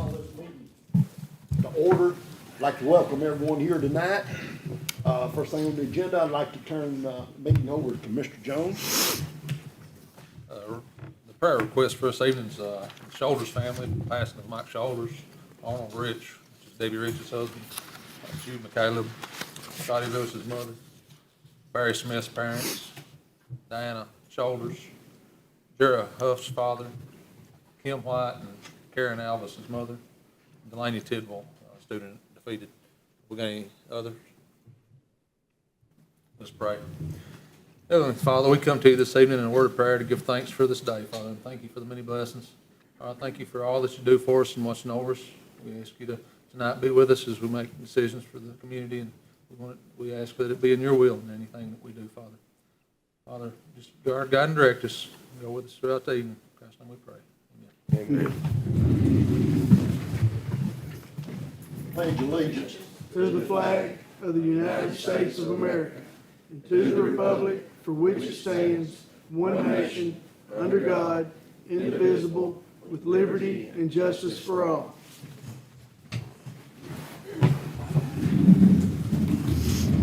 call this meeting to order. I'd like to welcome everyone here tonight. First thing on the agenda, I'd like to turn the meeting over to Mr. Jones. The prayer request for this evening is the Shoulders family, the passing of Mike Shoulders, Arnold Rich, which is Debbie Rich's husband, Jude McCaleb, Scotty Lewis's mother, Barry Smith's parents, Diana Shoulders, Jera Huff's father, Kim White and Karen Alvis's mother, Delaney Tidwell, student defeated. We got any others? Let's pray. Heavenly Father, we come to you this evening in a word of prayer to give thanks for this day, Father, and thank you for the many blessings. Thank you for all that you do for us and watching over us. We ask you to tonight be with us as we make decisions for the community, and we ask that it be in your will in anything that we do, Father. Father, just guide and direct us. Go with us throughout the evening. In Christ's name we pray. Amen. Pledge allegiance to the flag of the United States of America and to the republic for which it stands, one nation, under God, indivisible, with liberty and justice for all.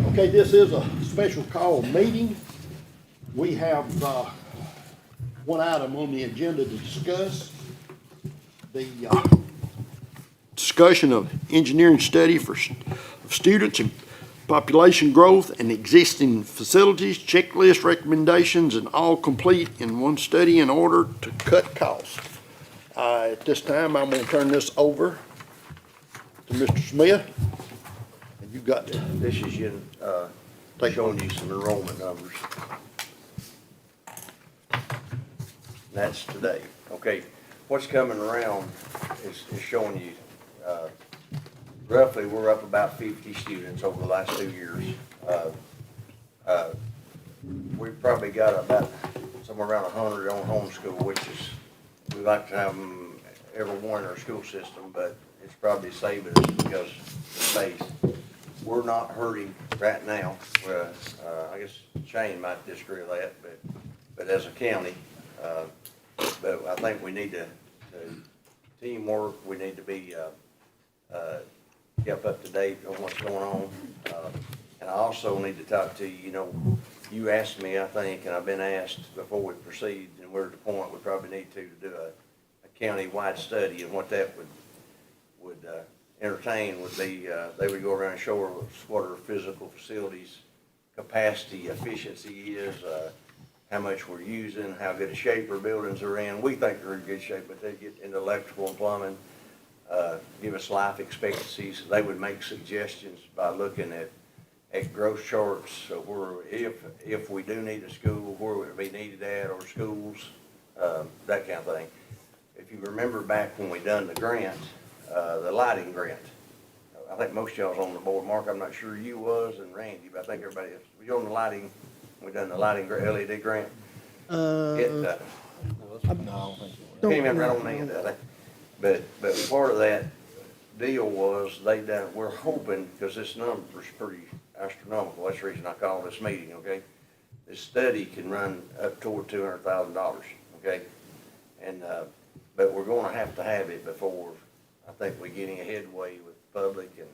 Okay, this is a special call meeting. We have one item on the agenda to discuss. The discussion of engineering study for students and population growth and existing facilities, checklist recommendations, and all complete in one study in order to cut costs. At this time, I'm going to turn this over to Mr. Smith. And you got This is you, showing you some enrollment numbers. That's today. Okay, what's coming around is showing you, roughly we're up about 50 students over the last 2 years. We've probably got about somewhere around 100 on homeschool, which is, we like to have them every one in our school system, but it's probably saving us because of the space. We're not hurting right now. I guess Shane might disagree with that, but as a county, but I think we need to teamwork. We need to be kept up to date on what's going on. And I also need to talk to you. You know, you asked me, I think, and I've been asked before we proceed, and we're at the point we probably need to do a county-wide study, and what that would entertain would be they would go around and show us what our physical facilities capacity, efficiency is, how much we're using, how good a shape our buildings are in. We think they're in good shape, but they get into electrical and plumbing, give us life expectancies. They would make suggestions by looking at growth charts, so where, if we do need a school, where would it be needed at, or schools, that kind of thing. If you remember back when we done the grant, the lighting grant, I think most of y'all was on the board. Mark, I'm not sure you was, and Randy, but I think everybody else. Was you on the lighting? We done the lighting LED grant. No, I don't think so. Came in right on the end of it. But part of that deal was they done, we're hoping, because this number's pretty astronomical, that's the reason I called this meeting, okay? This study can run up toward $200,000, okay? And, but we're gonna have to have it before, I think, we're getting a headway with the public and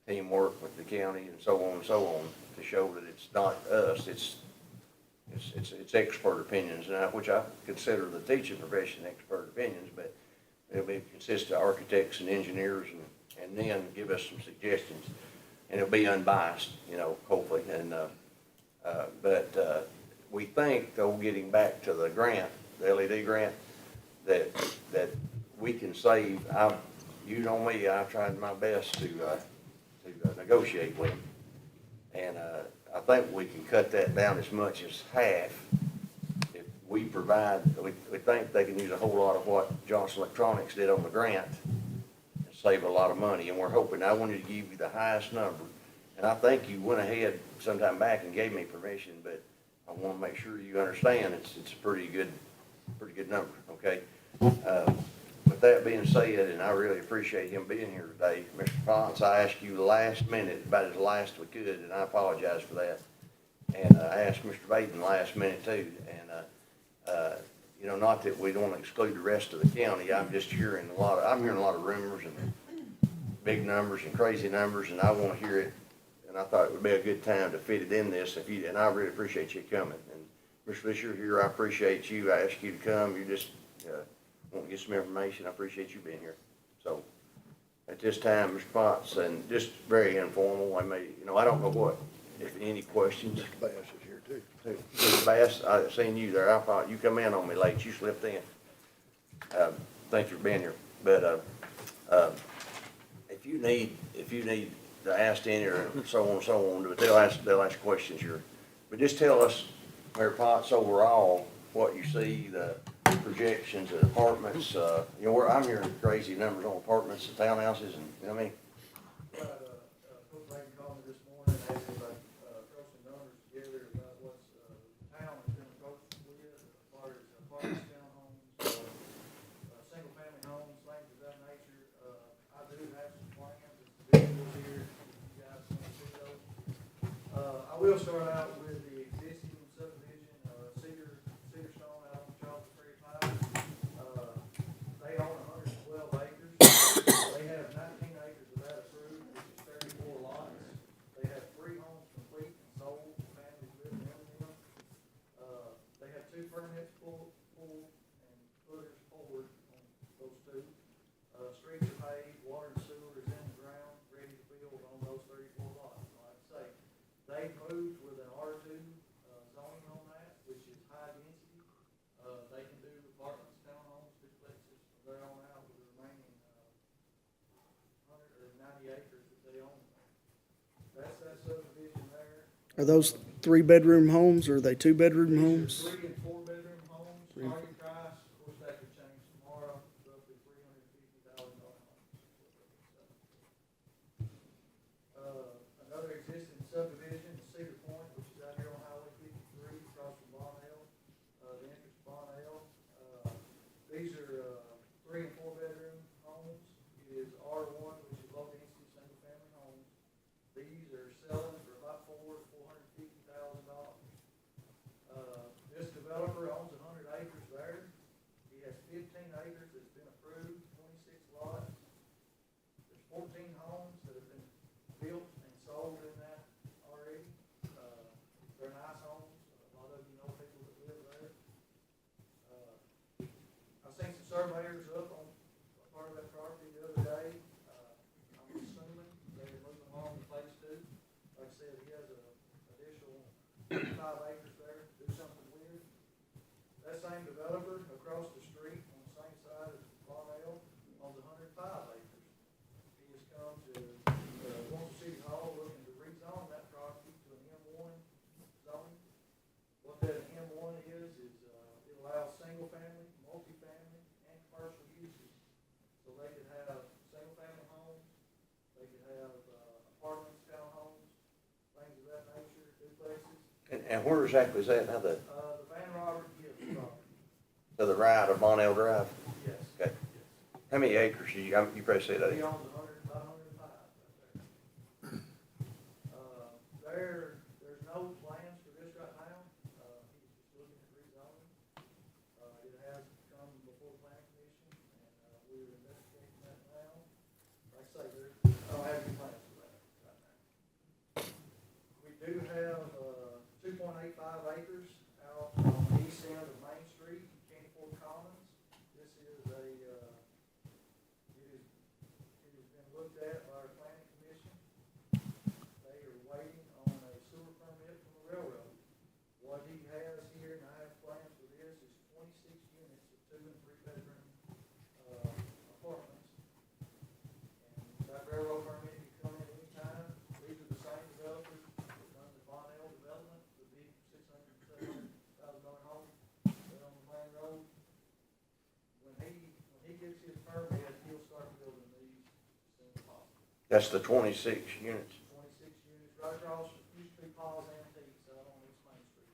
teamwork with the county and so on, to show that it's not us, it's expert opinions, which I consider the teaching profession expert opinions, but it'll be consist of architects and engineers, and then give us some suggestions, and it'll be unbiased, you know, hopefully. And but we think, though, getting back to the grant, the LED grant, that we can save. You know me, I've tried my best to negotiate with them, and I think we can cut that down as much as half if we provide. We think they can use a whole lot of what Johnson Electronics did on the grant and save a lot of money. And we're hoping. I wanted to give you the highest number, and I think you went ahead sometime back and gave me permission. But I want to make sure you understand it's a pretty good number. Okay. With that being said, and I really appreciate him being here today, Mr. Fonz, I asked you the last minute, about as last we could, and I apologize for that. And I asked Mr. Baden last minute too, and you know, not that we don't exclude the rest of the county, I'm just hearing I'm hearing a lot of rumors and big numbers and crazy numbers, and I wanna hear it, and I thought it would be a good time to fit it in this, and I really appreciate you coming. And Mr. Fisher, here, I appreciate you, I asked you to come, you just, want to get some information, I appreciate you being here. So, at this time, Mr. Potts, and just very informal, I may, you know, I don't know what, if any questions. Mr. Bass is here too. Mr. Bass, I seen you there, I thought you come in on me late, you slipped in. Thank you for being here, but, if you need to ask any or so on, but they'll ask questions here. But just tell us, Mayor Potts, overall, what you see, the projections of apartments, you know, I'm hearing crazy numbers on apartments and townhouses and, you know what I mean? Coach Rankin called me this morning, asking about, throw some numbers together about what's, town is gonna approach with, as far as apartments, townhomes, single-family homes, things of that nature. I do have some plans, it's visuals here, you guys can see those. I will start out with the existing subdivision, Cedarstone out on Charles Ferry Pike. They own 112 acres. They have 19 acres of that approved, which is 34 lots. They have 3 homes complete and sold, families living in them. They have 2 permits pulled and footers forward on those 2. Streets are paved, water and sewer is in the ground, ready to build on those 34 lots. Like I say, they moved with an R2 zoning on that, which is high density. They can do apartments, townhomes, duplexes from there on out with the remaining 190 acres that they own. That's that subdivision there. Are those 3-bedroom homes or are they 2-bedroom homes? 3 and 4 bedroom homes, target price, of course, that could change tomorrow, roughly $350,000 homes. Another existing subdivision, Cedar Point, which is out here on Highway 53, across from Bonnell, the entrance to Bonnell. These are 3 and 4 bedroom homes. It is R1, which is low density, single family homes. These are selling for about $450,000. This developer owns 100 acres there. He has 15 acres that's been approved, 26 lots. There's 14 homes that have been built and sold in that already. They're nice homes. A lot of you know people that live there. I've seen some surveyors up on a part of that property the other day. I'm assuming they're moving along the phase 2. Like I said, he has an additional 5 acres there to do something with. That same developer across the street on the same side as Bonnell owns 105 acres. He has come to Warren City Hall looking to rezone that property to an M1 zoning. What that M1 is it allows single family, multifamily, and commercial uses. So they could have single family homes, they could have apartments, townhomes, things of that nature, duplexes. And where exactly is that now, The Van Robert Gibbs property, to the right of Bonnell Drive? yes. Okay. How many acres, you probably said that? He owns about 105 right there. There's no plans for this right now. He's just looking at rezoning. It has come before the planning commission, and we're investigating that now. Like I say, I don't have any plans for that right now. We do have 2.85 acres out on the east end of Main Street, Candy Ford Commons. This is it has been looked at by our planning commission. They are waiting on a sewer permit from the railroad. What he has here, and I have plans for this, is 26 units of 2 and 3 bedroom apartments. And that railroad permit can come in anytime. These are the same developers that done the Bonnell development, the big $600,000 home right on the main road. When he gets his permit, he'll start building these as soon as possible. That's the 26 units. 26 units right across, used to be Paul's Antiques out on East Main Street.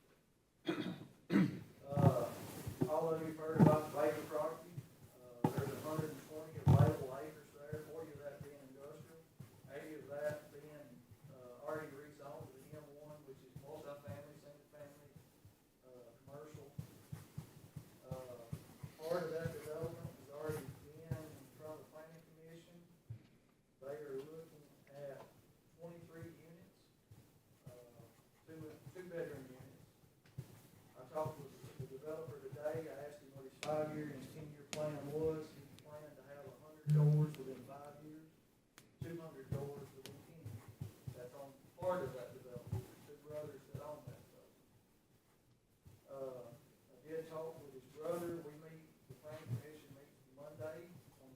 All of you have heard about the Baker property. There's 120 available acres there, 40 of that being industrial, 80 of that being already rezoned to the M1, which is multifamily, single family, commercial.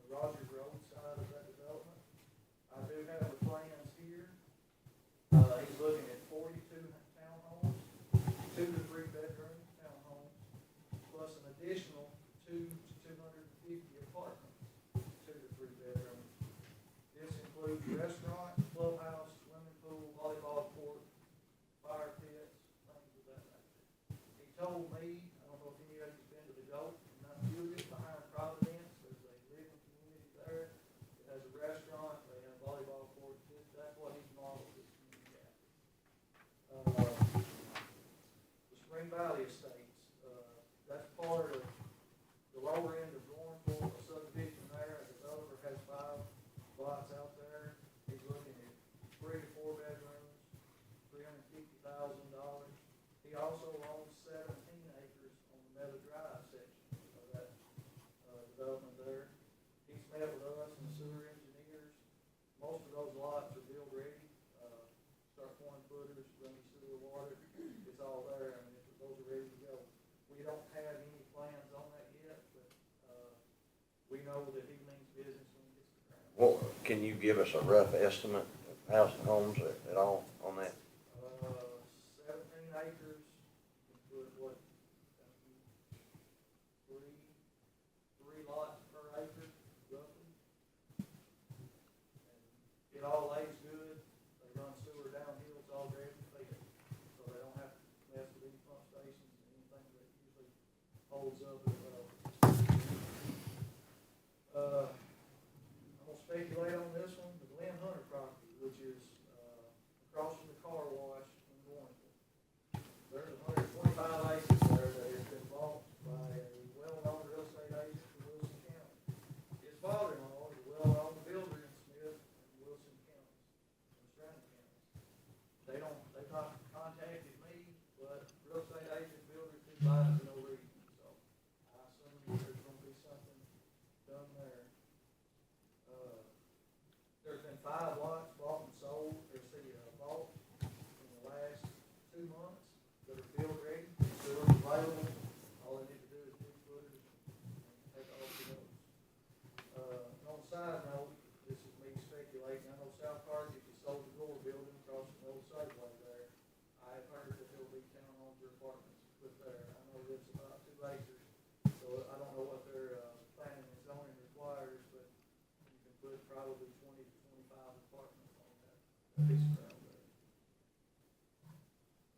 Rogers Road side of that development. I do have the plans here. He's looking at 42 townhomes, 2 to 3 bedroom townhomes, plus an additional 2 to 250 apartments, 2 to 3 bedrooms. This includes restaurant, clubhouse, swimming pool, volleyball court, fire pits, things of that nature. He told me, I don't know if any of you've been to the Gulf, not Julius, behind Providence, there's a living community there. It has a restaurant, they have volleyball courts, that's what he's modeled this community after. The Spring Valley Estates, that's part of the lower end of Lawrenceville, a subdivision there, a developer has 5 lots out there. He's looking at 3 to 4 bedrooms, $350,000. He also owns 17 acres on the Meadow Drive section of that, development there. He's met with us and sewer engineers. Most of those lots are build ready, start pouring footers, running sewer water, it's all there, I mean, those are ready to go. We don't have any plans on that yet, but, we know that he means business when he gets to the ground. Well, can you give us a rough estimate of housing homes at all on that? 17 acres, you can put what, three lots per acre, roughly. And it all lays good, they run sewer downhill, it's all ready to feed, so they don't have to mess with any pump stations and anything that usually holds up the development. I'm gonna speculate on this one, the Glenn Hunter property, which is, across from the car wash in Warrenville. There's 125 acres there that has been bought by a well-known real estate agent in Wilson County. His father-in-law is a well-known builder in Smith and Wilson counties, and surrounding counties. They've not contacted me, but real estate agent builders do buy for no reason, so I assume there's gonna be something done there. There's been 5 lots bought and sold, bought in the last 2 months that are build ready, they're available. All they need to do is dig footers and take off the notes. On a side note, this is me speculating, I know South Carthage has sold the Gore building across from the old Safeway there. I have heard that there'll be townhomes or apartments put there. I know it's about 2 acres, so I don't know what their, planning and zoning requires, but you can put probably 20 to 25 apartments on that piece of ground there.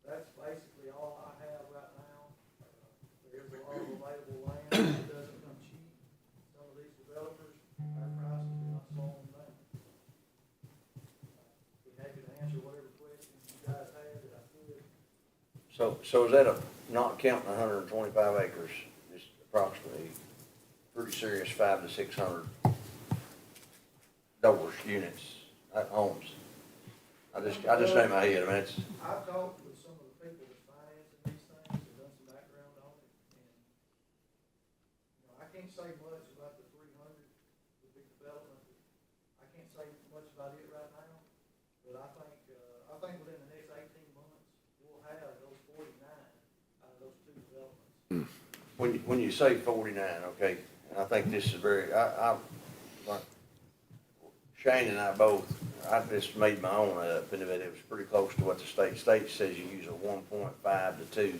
That's basically all I have right now. There is a lot of available land, it doesn't come cheap. Some of these developers, our prices do not slow them down. Be happy to answer whatever questions you guys have that I could. So is that not counting 125 acres, is approximately pretty serious 500 to 600 doors, units, homes? I just name my head, I mean, it's, I've talked with some of the people that's financing these things, and done some background on it, and, I can't say much about the 300, the big development. I can't say much about it right now, but I think within the next 18 months, we'll have those 49 out of those 2 developments. when you say 49, okay, and I think this is very, Shane and I both, I just made my own up, and it was pretty close to what the state says you use a 1.5 to 2.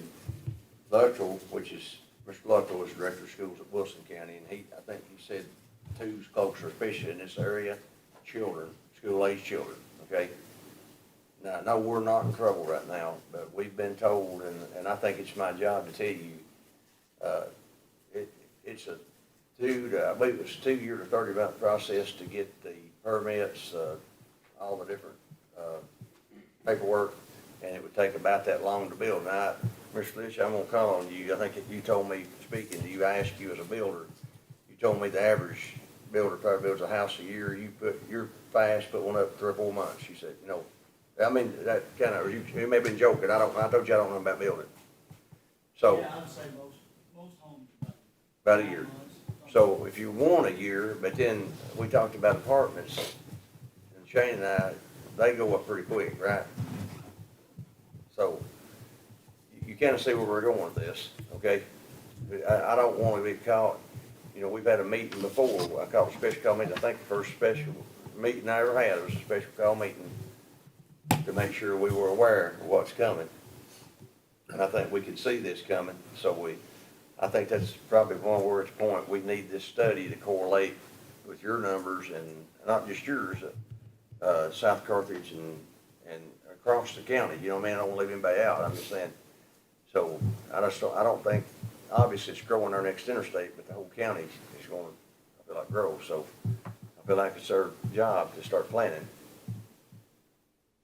Luttrell, which is, Mr. Luttrell is director of schools at Wilson County, and I think he said 2's closer, especially in this area, children, school-age children, okay? Now, I know we're not in trouble right now, but we've been told, and I think it's my job to tell you, it's a I believe it's a 2-year to 30-month process to get the permits, all the different, paperwork, and it would take about that long to build. Now, Mr. Litch, I'm gonna call on you, I think if you told me, speaking to you, I asked you as a builder, you told me the average builder probably builds a house a year, you're fast, put one up in 3 or 4 months, you said, I mean, that kind of, you may have been joking, I told you I don't know about building. So. Yeah, I'd say most homes About a year. So if you want a year, but then we talked about apartments, and Shane and I, they go up pretty quick, right? So you kind of see where we're going with this, okay? I don't want to be caught you know, we've had a meeting before, I called a special call meeting, I think the first special meeting I ever had was a special call meeting to make sure we were aware of what's coming. And I think we could see this coming, so I think that's probably one where it's point, we need this study to correlate with your numbers and not just yours, South Carthage and across the county, you know what I mean, I don't wanna leave anybody out, I'm just saying. So, I don't think, obviously it's growing our next interstate, but the whole county is gonna, I feel like, grow, so I feel like it's our job to start planning.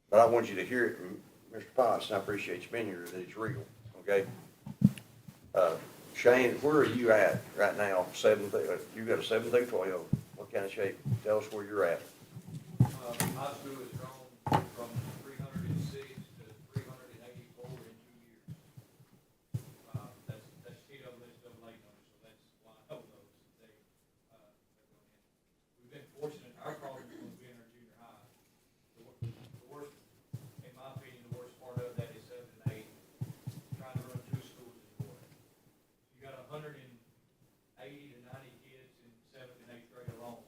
But I want you to hear it from Mr. Potts, and I appreciate you being here, that it's real, okay? Shane, where are you at right now, you got a 7 through 12, what kind of shape? Tell us where you're at. High school has grown from 306 to 384 in 2 years. That's TWSAA numbers, so that's why I know those. We've been fortunate, our problem was being our junior high. The worst, in my opinion, the worst part of that is 7 and 8, trying to run 2 schools is boring. You got 180 to 90 kids in 7th and 8th grade alone.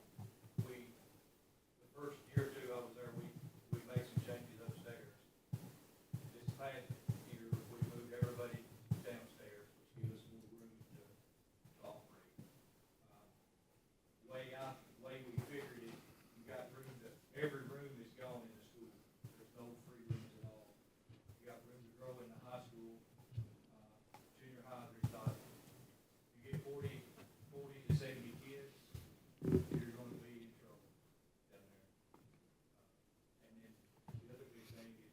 The first year or two I was there, we made some changes upstairs. This past year, we moved everybody downstairs, which gave us more room to operate. The way we figured it, you got room to, every room is gone in the school. There's no free rooms at all. You got room to grow in the high school, junior high, there's not. You get 40 to 70 kids, you're gonna be in trouble down there. And then the other big thing is,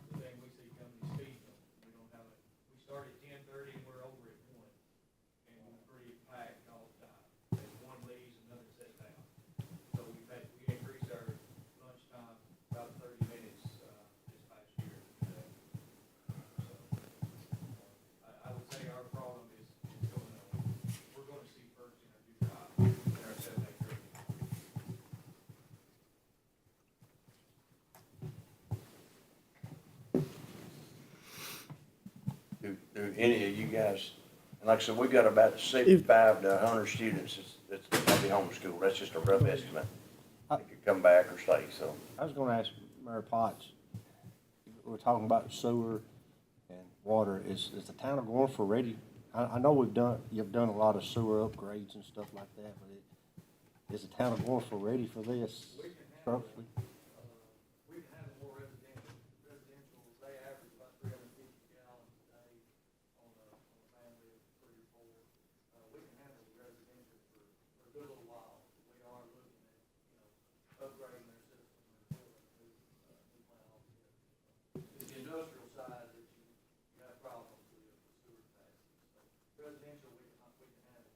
the thing we see coming is speed bump. We don't have it, we start at 10:30 and we're over at 1, and we're pretty packed all the time. As one leaves, another sets down. So we increased our lunchtime about 30 minutes, this past year. So, I would say our problem is going on. We're gonna see first in our junior high, in our 7th, 8th grade. Do any of you guys, and like I said, we've got about 75 to 100 students that's gonna be homeschooled, that's just a rough estimate. They could come back or stay, so. I was gonna ask Mayor Potts, we're talking about sewer and water, is the town of Gornford ready? I know you've done a lot of sewer upgrades and stuff like that, but is the town of Gornford ready for this structurally? We can handle more residential, they average about 350 gallons a day on a family of 3 or 4. We can handle the residential for a good little while. We are looking at, upgrading their system or building a new plant altogether. It's the industrial side that you have problems with the sewer capacity. So residential, we can handle for a while.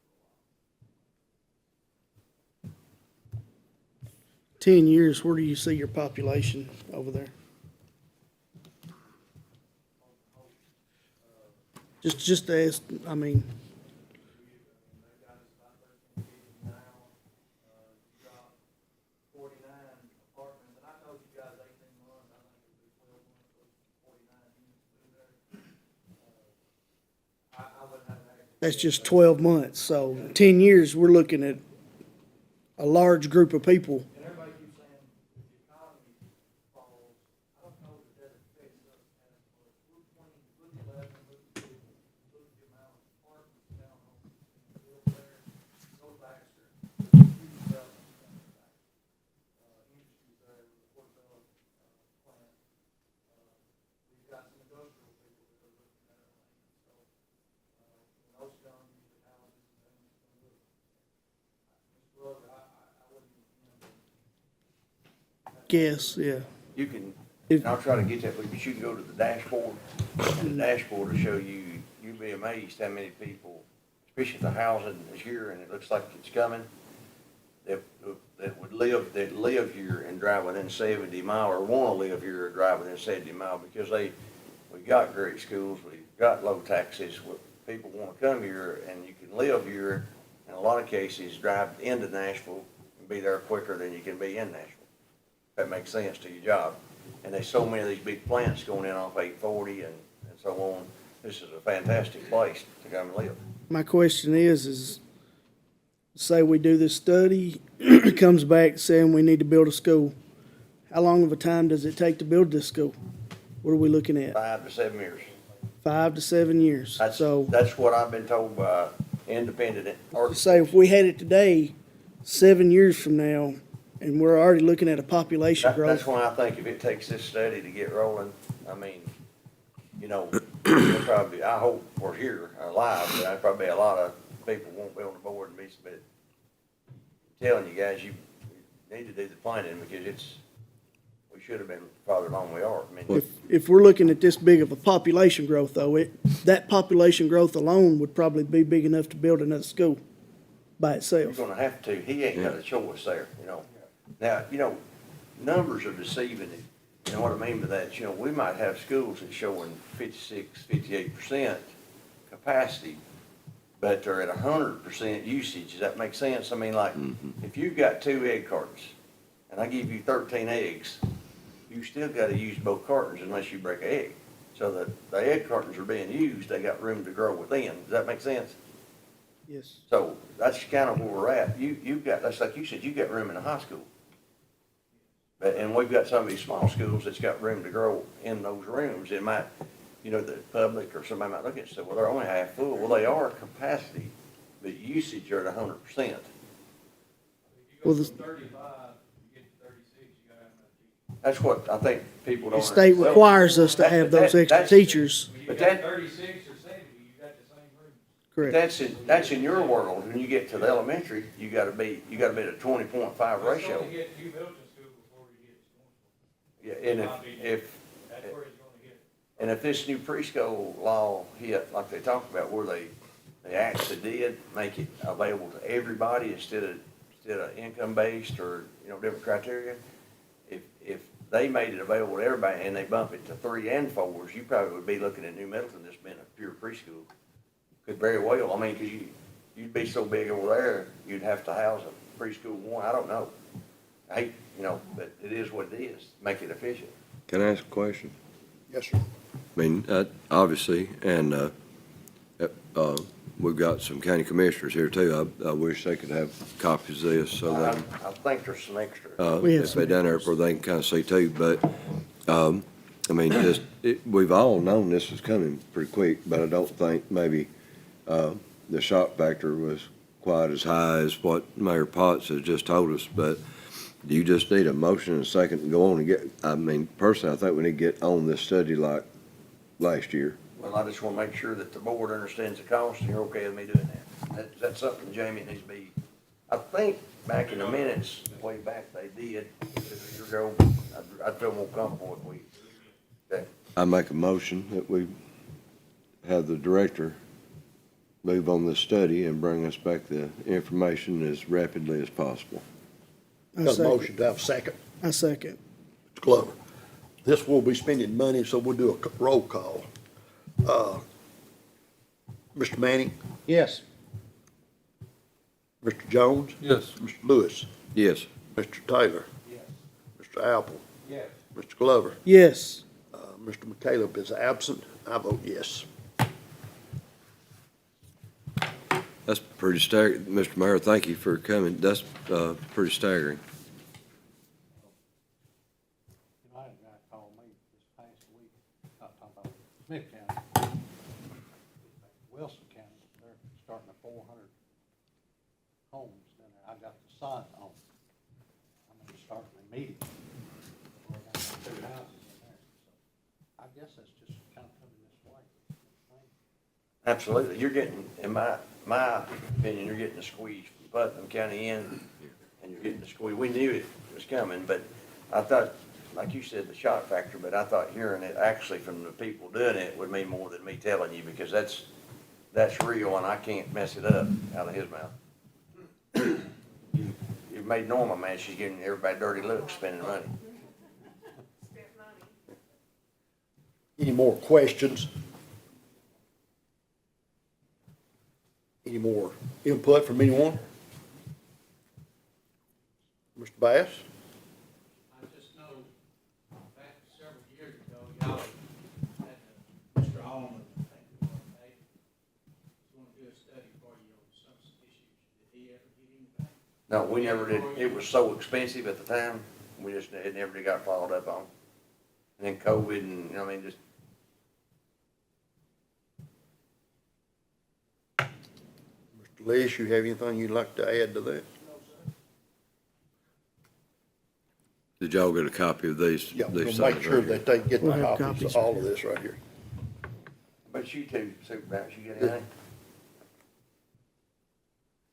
10 years, where do you see your population over there? Just to ask, I mean, They've got us about 13 kids now. You got 49 apartments, and I told you guys 18 months, I think it'll be 12 months, so 49 units through there. I wouldn't have an active. that's just 12 months, so 10 years, we're looking at a large group of people. And everybody keeps saying, if the economy falls, I don't know that affects us as much. We're 20, look at 11, look at the amount of apartments down on, built there, go Baxter. Huge development coming back. Industries there with the Fort Bell, plant. We've got some industrial people that are looking at our land, so, when those come, usually houses and things come with them. Mr. Rover, I wouldn't, Guess, yeah. You can, If- and I'll try to get that, but you can go to the dashboard, and the dashboard will show you, you'll be amazed how many people, especially if the housing is here and it looks like it's coming, that live here and drive within 70 mile, or wanna live here or drive within 70 mile, because we got great schools, we've got low taxes, people wanna come here, and you can live here, in a lot of cases, drive into Nashville and be there quicker than you can be in Nashville. That makes sense to your job. And there's so many of these big plants going in off 840 and so on. This is a fantastic place to come and live. My question is Say we do this study, it comes back saying we need to build a school. How long of a time does it take to build this school? What are we looking at? 5 to 7 years. 5 to 7 years. So, That's what I've been told by independent architects. say if we had it today, 7 years from now, and we're already looking at a population That's growth. why I think if it takes this study to get rolling, I mean, you know, there'll probably, I hope we're here alive, but there'll probably be a lot of people won't be on the board and be, but I'm telling you guys, you need to do the planning because we should have been farther along we are. I mean, If we're looking at this big of a population growth though, that population growth alone would probably be big enough to build another school by you're itself. gonna have to, he ain't got a choice there, you know. Now, you know, numbers are deceiving. You know what I mean by that? You know, we might have schools that's showing 56, 58% capacity, but they're at 100% usage. Does that make sense? I mean, like, if you've got 2 egg cartons, and I give you 13 eggs, you still gotta use both cartons unless you break an egg. So the egg cartons are being used, they got room to grow within. Does that make sense? Yes. So that's kind of where we're at. You've got, that's like you said, you got room in the high school. And we've got some of these small schools that's got room to grow in those rooms. It might, you know, the public or somebody might look at it and say, well, they're only half full. Well, they are capacity, but usage are at 100%. If you Well, go the- from 35, you get to 36, you gotta have enough teachers. That's what I think people don't. The state understand. requires us to have those extra That's- teachers, When you But got that- 36 or 70, you got the same room. correct? That's in your world. When you get to the elementary, you gotta be at a 20.5 ratio. You built a school before you get to Yeah, and if, that's where it's gonna hit. and if this new preschool law hit, like they talked about, where they actually did make it available to everybody instead of income-based or, you know, different criteria, if they made it available to everybody and they bump it to 3 and 4s, you probably would be looking at New Middleton just being a pure preschool. Could very well, I mean, because you'd be so big over there, you'd have to house a preschool one, I don't know. I hate, you know, but it is what it is, make it efficient. Can I ask a question? Yes, sir. I mean, obviously, and we've got some county commissioners here too. I wish they could have copies of this so I they, think there's some extra. We have if some they down there where they can kind of see too. But, I mean, we've all known this was coming pretty quick, but I don't think maybe the shock factor was quite as high as what Mayor Potts has just told us. But do you just need a motion and a second to go on and get, I mean, personally, I think we need to get on this study like last year. Well, I just want to make sure that the board understands the cost and you're okay with me doing that. That's something Jamie needs to be, I think back in the minutes, way back they did, a year ago, I'd feel more comfortable if we, okay. I make a motion that we have the director move on this study and bring us back the information as rapidly as possible. I Got a second. motion to have a second. I second. Mr. Glover. This will be spending money, so we'll do a roll call. Mr. Manning, Yes. Mr. Jones, Yes. Mr. Lewis, Yes. Mr. Taylor, Mr. Apple, Yes. Mr. Glover. Yes. Mr. McCaleb is absent. I vote yes. That's pretty staggering. Mr. Mayor, thank you for coming. That's pretty staggering. You know, I had a guy call me this past week, not talking about Smith County, Wilson County, they're starting a 400 homes down there. I got the site on. I'm gonna start immediately. We're gonna have 2 houses in there. So I guess that's just kind of coming this way. Absolutely, you're getting, in my opinion, you're getting the squeeze from Putnam County in, and you're getting the squeeze, we knew it was coming, but I thought, like you said, the shock factor, but I thought hearing it actually from the people doing it would mean more than me telling you, because that's real, and I can't mess it up out of his mouth. You made Norma mad, she's giving everybody dirty looks spending money. Any more questions? Any more input from anyone? Mr. Bass? I just know, back several years ago, y'all had Mr. Allman, I think it was, was gonna do a study for you on some issues. Did he ever get No, we never did, it was so expensive at the time, we just, it never did got followed up on. And then COVID and, I mean, just, Mr. Les, you have anything you'd like to add to that? Did y'all get a copy of these? Yeah, these we'll make things sure right here? that they get We'll the have copies of copies. all of this right here. but you too, Supervisor, you got anything?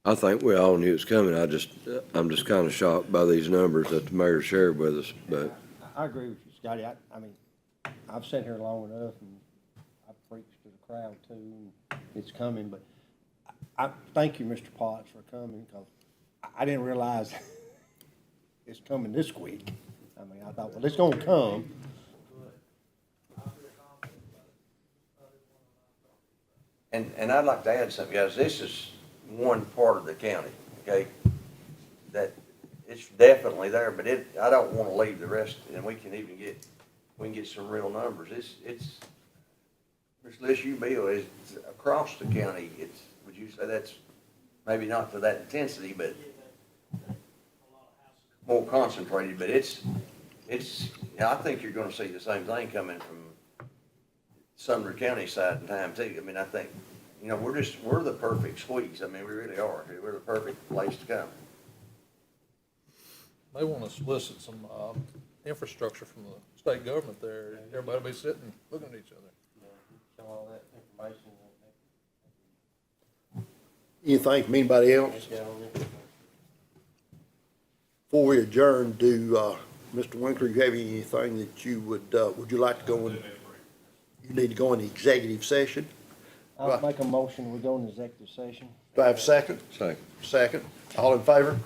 I think we all knew it was coming. I'm just kind of shocked by these numbers that the mayor shared with us, but I agree with you, Scotty. I mean, I've sat here long enough and I've preached to the crowd too, and it's coming, but I thank you, Mr. Potts, for coming, because I didn't realize it's coming this quick. I mean, I thought, well, it's gonna come. And I'd like to add something, guys, this is one part of the county, okay? That, it's definitely there, but I don't wanna leave the rest, and we can get some real numbers. It's, Mr. Les, you, Bill, is across the county, would you say that's maybe not to that intensity, but more concentrated, but I think you're gonna see the same thing coming from Sumner County side in time too. I mean, I think, we're the perfect squeeze. I mean, we really are. We're the perfect place to come. They want to solicit some, infrastructure from the state government there. Everybody will be sitting, looking at each other. Show all that information. Anything from anybody else? Before we adjourn, Mr. Winkler, you have anything that you would you like to go in? You need to go in the executive session. I'll make a motion, we go into executive session. Do I have a second? second. Second. All in favor?